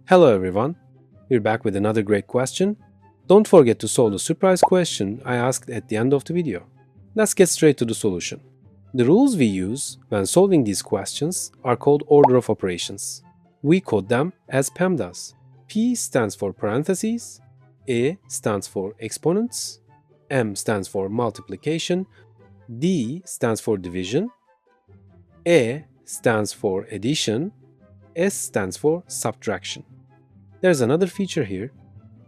Hello everyone, we're back with another great question. Don't forget to solve the surprise question I asked at the end of the video. Let's get straight to the solution. The rules we use when solving these questions are called order of operations. We code them as PEMDAS. P stands for parentheses, E stands for exponents, M stands for multiplication, D stands for division, E stands for addition, S stands for subtraction. There's another feature here.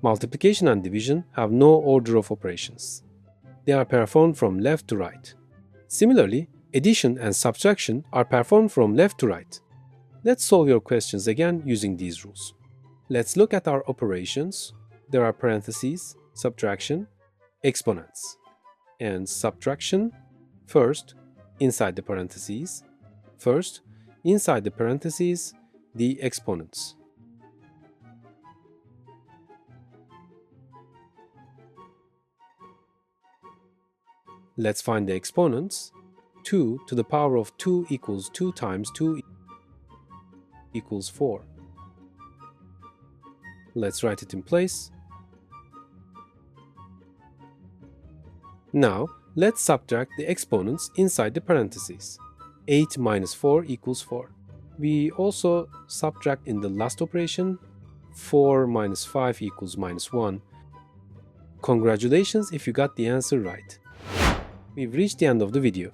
Multiplication and division have no order of operations. They are performed from left to right. Similarly, addition and subtraction are performed from left to right. Let's solve your questions again using these rules. Let's look at our operations. There are parentheses, subtraction, exponents, and subtraction. First, inside the parentheses. First, inside the parentheses, the exponents. Let's find the exponents. 2 to the power of 2 equals 2 times 2 equals 4. Let's write it in place. Now, let's subtract the exponents inside the parentheses. 8 minus 4 equals 4. We also subtract in the last operation. 4 minus 5 equals minus 1. Congratulations if you got the answer right. We've reached the end of the video.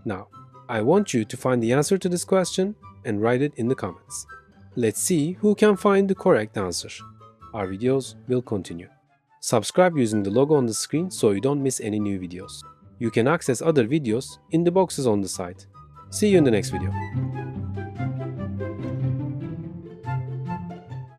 Now, I want you to find the answer to this question and write it in the comments. Let's see who can find the correct answer. Our videos will continue. Subscribe using the logo on the screen so you don't miss any new videos. You can access other videos in the boxes on the site. See you in the next video.